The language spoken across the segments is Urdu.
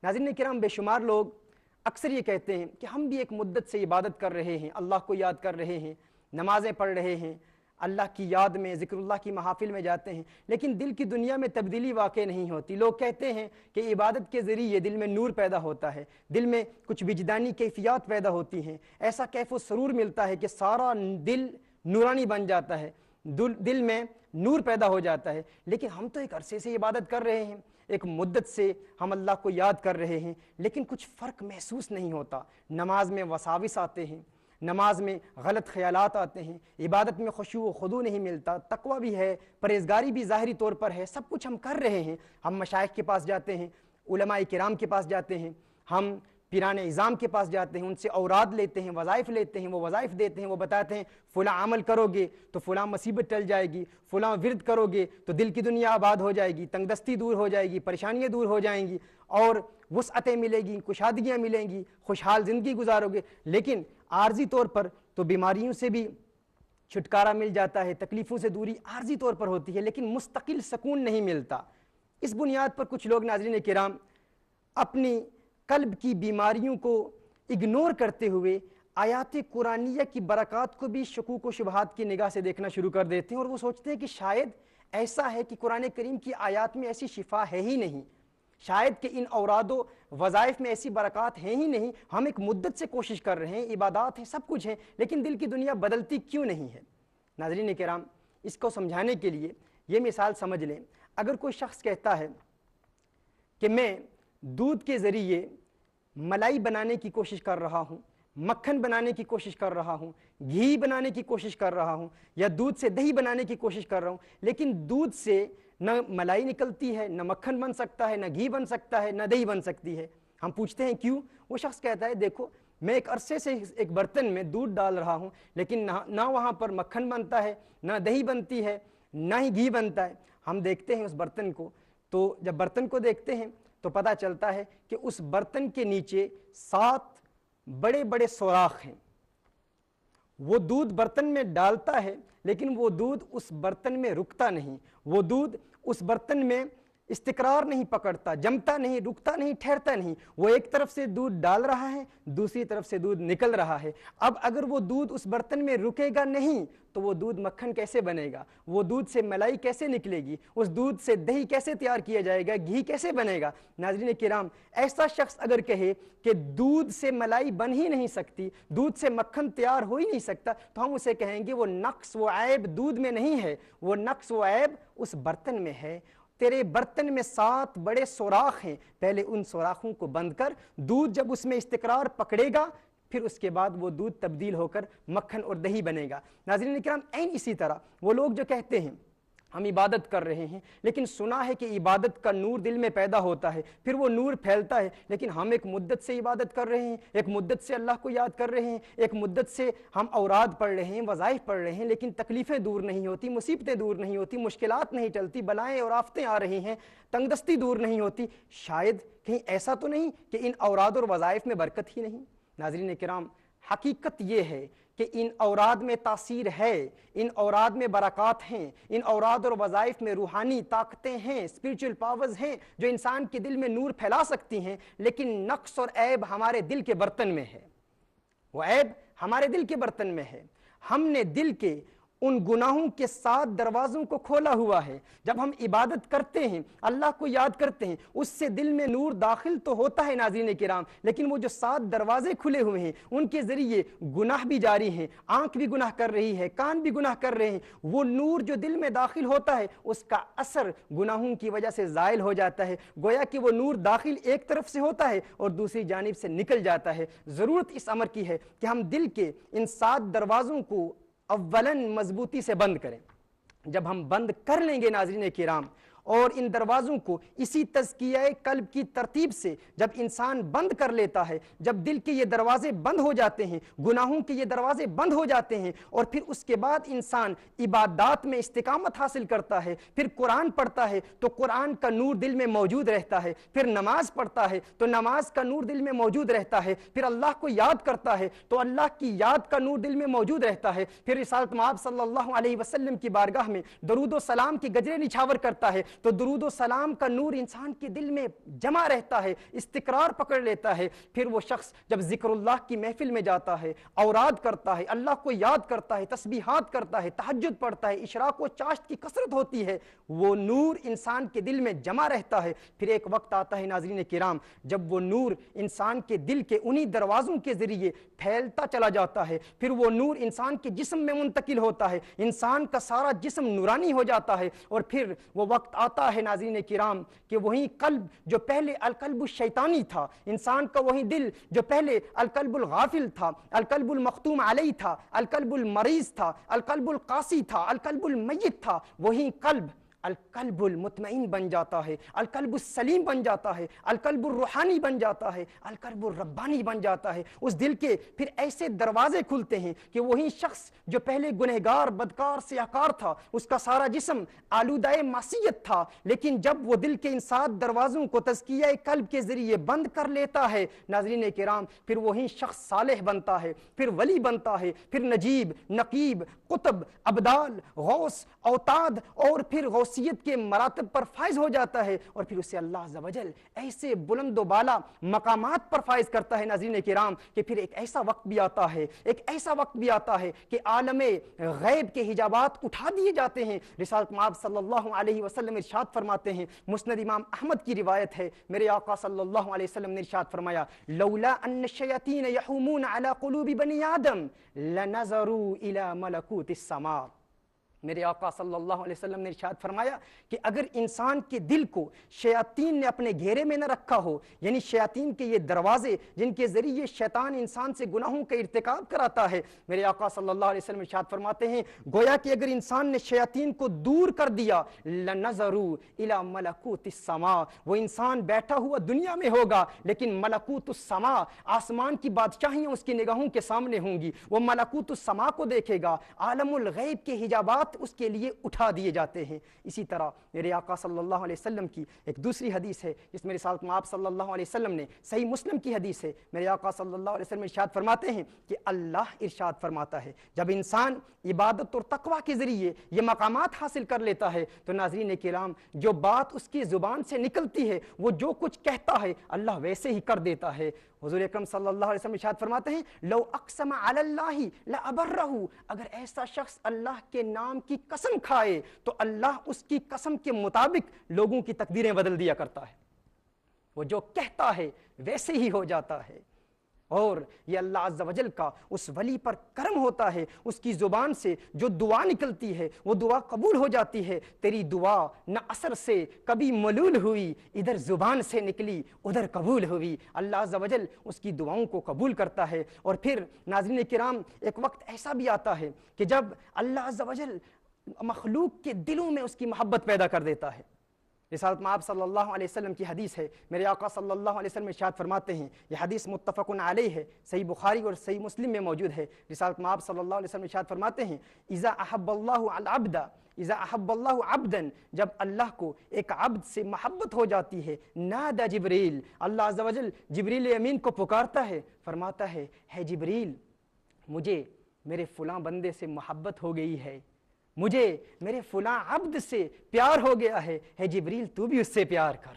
ناظرین کرام، بے شمار لوگ اکثر یہ کہتے ہیں کہ ہم بھی ایک مدت سے عبادت کر رہے ہیں، اللہ کو یاد کر رہے ہیں، نمازیں پڑھ رہے ہیں، اللہ کی یاد میں، ذکر اللہ کی محافل میں جاتے ہیں، لیکن دل کی دنیا میں تبدیلی واقع نہیں ہوتی۔ لوگ کہتے ہیں کہ عبادت کے ذریعے دل میں نور پیدا ہوتا ہے، دل میں کچھ وجدانی کیفیات پیدا ہوتی ہیں، ایسا کیف و سرور ملتا ہے کہ سارا دل نورانی بن جاتا ہے، دل میں نور پیدا ہو جاتا ہے۔ لیکن ہم تو ایک عرصے سے عبادت کر رہے ہیں، ایک مدت سے ہم اللہ کو یاد کر رہے ہیں، لیکن کچھ فرق محسوس نہیں ہوتا۔ نماز میں وساوس آتے ہیں، نماز میں غلط خیالات آتے ہیں، عبادت میں خشوع و خضوع نہیں ملتا، تقوی بھی ہے، پرہیزگاری بھی ظاہری طور پر ہے، سب کچھ ہم کر رہے ہیں۔ ہم مشائخ کے پاس جاتے ہیں، علماء کرام کے پاس جاتے ہیں، ہم پیران عظام کے پاس جاتے ہیں، ان سے اوراد لیتے ہیں، وظائف لیتے ہیں، وہ وظائف دیتے ہیں، وہ بتاتے ہیں فلاں عمل کرو گے تو فلاں مصیبت ٹل جائے گی، فلاں ورد کرو گے تو دل کی دنیا آباد ہو جائے گی، تنگ دستی دور ہو جائے گی، پریشانیاں دور ہو جائیں گی، اور وسعتیں ملے گی، کشادگیاں ملیں گی، خوشحال زندگی گزارو گے۔ لیکن عارضی طور پر تو بیماریوں سے بھی چھٹکارا مل جاتا ہے، تکلیفوں سے دوری عارضی طور پر ہوتی ہے، لیکن مستقل سکون نہیں ملتا۔ اس بنیاد پر کچھ لوگ ناظرین کرام اپنی قلب کی بیماریوں کو اگنور کرتے ہوئے آیات قرآنیہ کی برکات کو بھی شکوک و شبہات کی نگاہ سے دیکھنا شروع کر دیتے ہیں، اور وہ سوچتے ہیں کہ شاید ایسا ہے کہ قرآن کریم کی آیات میں ایسی شفا ہے ہی نہیں، شاید کہ ان اوراد و وظائف میں ایسی برکات ہیں ہی نہیں، ہم ایک مدت سے کوشش کر رہے ہیں، عبادات ہیں، سب کچھ ہیں، لیکن دل کی دنیا بدلتی کیوں نہیں ہے؟ ناظرین کرام، اس کو سمجھانے کے لیے یہ مثال سمجھ لیں۔ اگر کوئی شخص کہتا ہے کہ میں دودھ کے ذریعے ملائی بنانے کی کوشش کر رہا ہوں، مکھن بنانے کی کوشش کر رہا ہوں، گھی بنانے کی کوشش کر رہا ہوں، یا دودھ سے دہی بنانے کی کوشش کر رہا ہوں، لیکن دودھ سے نہ ملائی نکلتی ہے، نہ مکھن بن سکتا ہے، نہ گھی بن سکتا ہے، نہ دہی بن سکتی ہے۔ ہم پوچھتے ہیں کیوں؟ وہ شخص کہتا ہے دیکھو میں ایک عرصے سے ایک برتن میں دودھ ڈال رہا ہوں، لیکن نہ وہاں پر مکھن بنتا ہے، نہ دہی بنتی ہے، نہ ہی گھی بنتا ہے۔ ہم دیکھتے ہیں اس برتن کو، تو جب برتن کو دیکھتے ہیں تو پتہ چلتا ہے کہ اس برتن کے نیچے 7 بڑے بڑے سوراخ ہیں۔ وہ دودھ برتن میں ڈالتا ہے، لیکن وہ دودھ اس برتن میں رکتا نہیں، وہ دودھ اس برتن میں استقرار نہیں پکڑتا، جمتا نہیں، رکتا نہیں، ٹھہرتا نہیں۔ وہ ایک طرف سے دودھ ڈال رہا ہے، دوسری طرف سے دودھ نکل رہا ہے۔ اب اگر وہ دودھ اس برتن میں رکے گا نہیں تو وہ دودھ مکھن کیسے بنے گا؟ وہ دودھ سے ملائی کیسے نکلے گی؟ اس دودھ سے دہی کیسے تیار کیا جائے گا؟ گھی کیسے بنے گا؟ ناظرین کرام، ایسا شخص اگر کہے کہ دودھ سے ملائی بن ہی نہیں سکتی، دودھ سے مکھن تیار ہو ہی نہیں سکتا، تو ہم اسے کہیں گے وہ نقص و عیب دودھ میں نہیں ہے، وہ نقص و عیب اس برتن میں ہے۔ تیرے برتن میں 7 بڑے سوراخ ہیں، پہلے ان سوراخوں کو بند کر، دودھ جب اس میں استقرار پکڑے گا پھر اس کے بعد وہ دودھ تبدیل ہو کر مکھن اور دہی بنے گا۔ ناظرین کرام، عین اسی طرح وہ لوگ جو کہتے ہیں ہم عبادت کر رہے ہیں، لیکن سنا ہے کہ عبادت کا نور دل میں پیدا ہوتا ہے، پھر وہ نور پھیلتا ہے، لیکن ہم ایک مدت سے عبادت کر رہے ہیں، ایک مدت سے اللہ کو یاد کر رہے ہیں، ایک مدت سے ہم اوراد پڑھ رہے ہیں، وظائف پڑھ رہے ہیں، لیکن تکلیفیں دور نہیں ہوتی، مصیبتیں دور نہیں ہوتی، مشکلات نہیں ٹلتی، بلائیں اور آفتیں آ رہی ہیں، تنگ دستی دور نہیں ہوتی۔ شاید کہیں ایسا تو نہیں کہ ان اوراد اور وظائف میں برکت ہی نہیں؟ ناظرین کرام، حقیقت یہ ہے کہ ان اوراد میں تاثیر ہے، ان اوراد میں برکات ہیں، ان اوراد اور وظائف میں روحانی طاقتیں ہیں، اسپریچول پاورز ہیں جو انسان کے دل میں نور پھیلا سکتی ہیں، لیکن نقص اور عیب ہمارے دل کے برتن میں ہے، وہ عیب ہمارے دل کے برتن میں ہے۔ ہم نے دل کے ان گناہوں کے 7 دروازوں کو کھولا ہوا ہے۔ جب ہم عبادت کرتے ہیں، اللہ کو یاد کرتے ہیں، اس سے دل میں نور داخل تو ہوتا ہے ناظرین کرام، لیکن وہ جو 7 دروازے کھلے ہوئے ہیں ان کے ذریعے گناہ بھی جاری ہیں، آنکھ بھی گناہ کر رہی ہے، کان بھی گناہ کر رہے ہیں۔ وہ نور جو دل میں داخل ہوتا ہے اس کا اثر گناہوں کی وجہ سے زائل ہو جاتا ہے، گویا کہ وہ نور داخل ایک طرف سے ہوتا ہے اور دوسری جانب سے نکل جاتا ہے۔ ضرورت اس امر کی ہے کہ ہم دل کے ان 7 دروازوں کو اولاً مضبوطی سے بند کریں۔ جب ہم بند کر لیں گے ناظرین کرام، اور ان دروازوں کو اسی تزکیہ قلب کی ترتیب سے جب انسان بند کر لیتا ہے، جب دل کے یہ دروازے بند ہو جاتے ہیں، گناہوں کے یہ دروازے بند ہو جاتے ہیں، اور پھر اس کے بعد انسان عبادات میں استقامت حاصل کرتا ہے، پھر قرآن پڑھتا ہے تو قرآن کا نور دل میں موجود رہتا ہے، پھر نماز پڑھتا ہے تو نماز کا نور دل میں موجود رہتا ہے، پھر اللہ کو یاد کرتا ہے تو اللہ کی یاد کا نور دل میں موجود رہتا ہے، پھر رسالت مآب صلی اللہ علیہ وسلم کی بارگاہ میں درود و سلام کی گجرے نچھاور کرتا ہے تو درود و سلام کا نور انسان کے دل میں جمع رہتا ہے، استقرار پکڑ لیتا ہے۔ پھر وہ شخص جب ذکر اللہ کی محفل میں جاتا ہے، اوراد کرتا ہے، اللہ کو یاد کرتا ہے، تسبیحات کرتا ہے، تہجد پڑھتا ہے، اشراق و چاشت کی کثرت ہوتی ہے، وہ نور انسان کے دل میں جمع رہتا ہے۔ پھر ایک وقت آتا ہے ناظرین کرام جب وہ نور انسان کے دل کے انہی دروازوں کے ذریعے پھیلتا چلا جاتا ہے، پھر وہ نور انسان کے جسم میں منتقل ہوتا ہے، انسان کا سارا جسم نورانی ہو جاتا ہے۔ اور پھر وہ وقت آتا ہے ناظرین کرام کہ وہی قلب جو پہلے القلب الشیطانی تھا، انسان کا وہی دل جو پہلے القلب الغافل تھا، القلب المختوم علیہ تھا، القلب المریض تھا، القلب القاسی تھا، القلب المیت تھا، وہی قلب القلب المطمئن بن جاتا ہے، القلب السلیم بن جاتا ہے، القلب الروحانی بن جاتا ہے، القلب الربانی بن جاتا ہے۔ اس دل کے پھر ایسے دروازے کھلتے ہیں کہ وہی شخص جو پہلے گنہگار، بدکار، سیاہکار تھا، اس کا سارا جسم آلودہ معصیت تھا، لیکن جب وہ دل کے ان 7 دروازوں کو تزکیہ قلب کے ذریعے بند کر لیتا ہے ناظرین کرام، پھر وہی شخص صالح بنتا ہے، پھر ولی بنتا ہے، پھر نجیب، نقیب، قطب، ابدال، غوث، اوتاد اور پھر غوثیت کے مراتب پر فائز ہو جاتا ہے، اور پھر اسے اللہ عز و جل ایسے بلند و بالا مقامات پر فائز کرتا ہے ناظرین کرام کہ پھر ایک ایسا وقت بھی آتا ہے، ایک ایسا وقت بھی آتا ہے کہ عالم غیب کے حجابات اٹھا دیے جاتے ہیں۔ رسالت مآب صلی اللہ علیہ وسلم ارشاد فرماتے ہیں، مسند امام احمد کی روایت ہے، میرے آقا صلی اللہ علیہ وسلم نے ارشاد فرمایا، لولا ان الشیاطین یحومون علی قلوب بنی آدم لنظروا الی ملکوت السماء۔ میرے آقا صلی اللہ علیہ وسلم نے ارشاد فرمایا کہ اگر انسان کے دل کو شیاطین نے اپنے گھیرے میں نہ رکھا ہو، یعنی شیاطین کے یہ دروازے جن کے ذریعے شیطان انسان سے گناہوں کا ارتکاب کراتا ہے، میرے آقا صلی اللہ علیہ وسلم ارشاد فرماتے ہیں گویا کہ اگر انسان نے شیاطین کو دور کر دیا، لنظروا الی ملکوت السماء، وہ انسان بیٹھا ہوا دنیا میں ہوگا لیکن ملکوت السماء، آسمان کی بادشاہیاں اس کی نگاہوں کے سامنے ہوں گی، وہ ملکوت السماء کو دیکھے گا، عالم الغیب کے حجابات اس کے لیے اٹھا دیے جاتے ہیں۔ اسی طرح میرے آقا صلی اللہ علیہ وسلم کی ایک دوسری حدیث ہے جس میں رسالت مآب صلی اللہ علیہ وسلم نے، صحیح مسلم کی حدیث ہے، میرے آقا صلی اللہ علیہ وسلم ارشاد فرماتے ہیں کہ اللہ ارشاد فرماتا ہے جب انسان عبادت اور تقوی کے ذریعے یہ مقامات حاصل کر لیتا ہے تو ناظرین کرام جو بات اس کی زبان سے نکلتی ہے، وہ جو کچھ کہتا ہے اللہ ویسے ہی کر دیتا ہے۔ حضور اکرم صلی اللہ علیہ وسلم ارشاد فرماتے ہیں لو اقسم علی اللہ لابرہ، اگر ایسا شخص اللہ کے نام کی قسم کھائے تو اللہ اس کی قسم کے مطابق لوگوں کی تقدیریں بدل دیا کرتا ہے، وہ جو کہتا ہے ویسے ہی ہو جاتا ہے۔ اور یہ اللہ عز و جل کا اس ولی پر کرم ہوتا ہے، اس کی زبان سے جو دعا نکلتی ہے وہ دعا قبول ہو جاتی ہے۔ تیری دعا نہ اثر سے کبھی ملول ہوئی، ادھر زبان سے نکلی ادھر قبول ہوئی۔ اللہ عز و جل اس کی دعاؤں کو قبول کرتا ہے۔ اور پھر ناظرین کرام ایک وقت ایسا بھی آتا ہے کہ جب اللہ عز و جل مخلوق کے دلوں میں اس کی محبت پیدا کر دیتا ہے۔ رسالت مآب صلی اللہ علیہ وسلم کی حدیث ہے، میرے آقا صلی اللہ علیہ وسلم ارشاد فرماتے ہیں، یہ حدیث متفق علیہ ہے، صحیح بخاری اور صحیح مسلم میں موجود ہے۔ رسالت مآب صلی اللہ علیہ وسلم ارشاد فرماتے ہیں اذا احب اللہ العبد، اذا احب اللہ عبدا، جب اللہ کو ایک عبد سے محبت ہو جاتی ہے، نادى جبریل، اللہ عز و جل جبریل امین کو پکارتا ہے، فرماتا ہے ہے جبریل مجھے میرے فلاں بندے سے محبت ہو گئی ہے، مجھے میرے فلاں عبد سے پیار ہو گیا ہے جبریل تو بھی اس سے پیار کر،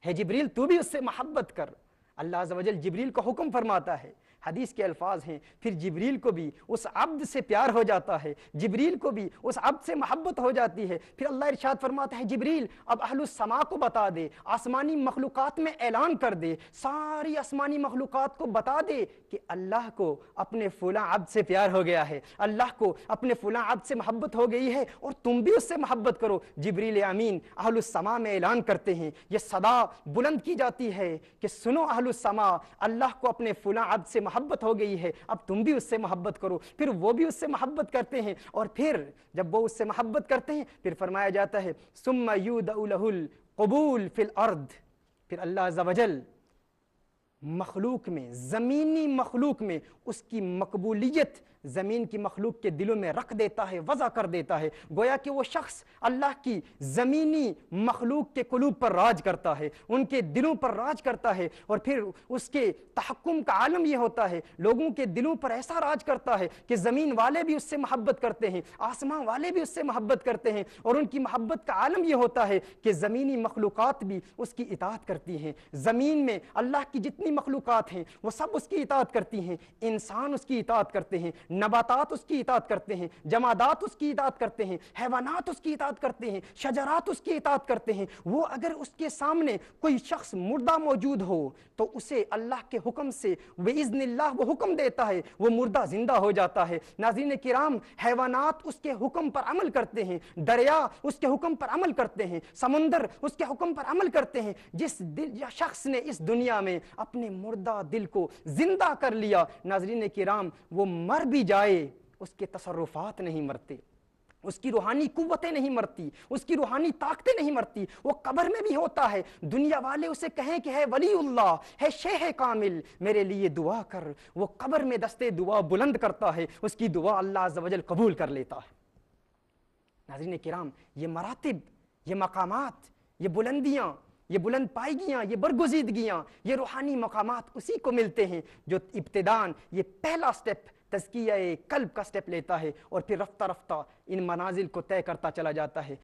ہے جبریل تو بھی اس سے محبت کر۔ اللہ عز و جل جبریل کو حکم فرماتا ہے، حدیث کے الفاظ ہیں، پھر جبریل کو بھی اس عبد سے پیار ہو جاتا ہے، جبریل کو بھی اس عبد سے محبت ہو جاتی ہے۔ پھر اللہ ارشاد فرماتا ہے جبریل اب اہل السماء کو بتا دے، آسمانی مخلوقات میں اعلان کر دے، ساری آسمانی مخلوقات کو بتا دے کہ اللہ کو اپنے فلاں عبد سے پیار ہو گیا ہے، اللہ کو اپنے فلاں عبد سے محبت ہو گئی ہے اور تم بھی اس سے محبت کرو۔ جبریل امین اہل السماء میں اعلان کرتے ہیں، یہ صدا بلند کی جاتی ہے کہ سنو اہل السماء، اللہ کو اپنے فلاں عبد سے محبت ہو گئی ہے، اب تم بھی اس سے محبت کرو۔ پھر وہ بھی اس سے محبت کرتے ہیں، اور پھر جب وہ اس سے محبت کرتے ہیں پھر فرمایا جاتا ہے ثم یودع لہ القبول فی الارض، پھر اللہ عز و جل مخلوق میں، زمینی مخلوق میں اس کی مقبولیت زمین کی مخلوق کے دلوں میں رکھ دیتا ہے، وضع کر دیتا ہے. گویا کہ وہ شخص اللہ کی زمینی مخلوق کے قلوب پر راج کرتا ہے، ان کے دلوں پر راج کرتا ہے، اور پھر اس کے تحکم کا عالم یہ ہوتا ہے، لوگوں کے دلوں پر ایسا راج کرتا ہے کہ زمین والے بھی اس سے محبت کرتے ہیں، آسمان والے بھی اس سے محبت کرتے ہیں، اور ان کی محبت کا عالم یہ ہوتا ہے کہ زمینی مخلوقات بھی اس کی اطاعت کرتی ہیں. زمین میں اللہ کی جتنی مخلوقات ہیں وہ سب اس کی اطاعت کرتی ہیں. انسان اس کی اطاعت کرتے ہیں، نباتات اس کی اطاعت کرتے ہیں، جمادات اس کی اطاعت کرتے ہیں، حیوانات اس کی اطاعت کرتے ہیں، شجرات اس کی اطاعت کرتے ہیں. وہ اگر اس کے سامنے کوئی شخص مردہ موجود ہو تو اسے اللہ کے حکم سے بِإِذْنِ اللہ وہ حکم دیتا ہے، وہ مردہ زندہ ہو جاتا ہے. ناظرین کرام، حیوانات اس کے حکم پر عمل کرتے ہیں، دریا اس کے حکم پر عمل کرتے ہیں، سمندر اس کے حکم پر عمل کرتے ہیں. جس شخص نے اس دنیا میں اپنے مردہ دل کو زندہ کر لیا، ناظرین کرام، وہ مر بھی جائے اس کے تصرفات نہیں مرتے، اس کی روحانی قوتیں نہیں مرتی، اس کی روحانی طاقتیں نہیں مرتی. وہ قبر میں بھی ہوتا ہے، دنیا والے اسے کہیں کہ ہے ولی اللہ، ہے شیخ کامل، میرے لیے دعا کر، وہ قبر میں دستے دعا بلند کرتا ہے، اس کی دعا اللہ عز و جل قبول کر لیتا ہے. ناظرین کرام، یہ مراتب، یہ مقامات، یہ بلندیاں، یہ بلند پائیگیاں، یہ برگزیدگیاں، یہ روحانی مقامات اسی کو ملتے ہیں جو ابتداً یہ پہلا سٹیپ تزکیہ قلب کا سٹیپ لیتا ہے، اور پھر رفتہ رفتہ ان منازل کو طے کرتا چلا جاتا ہے.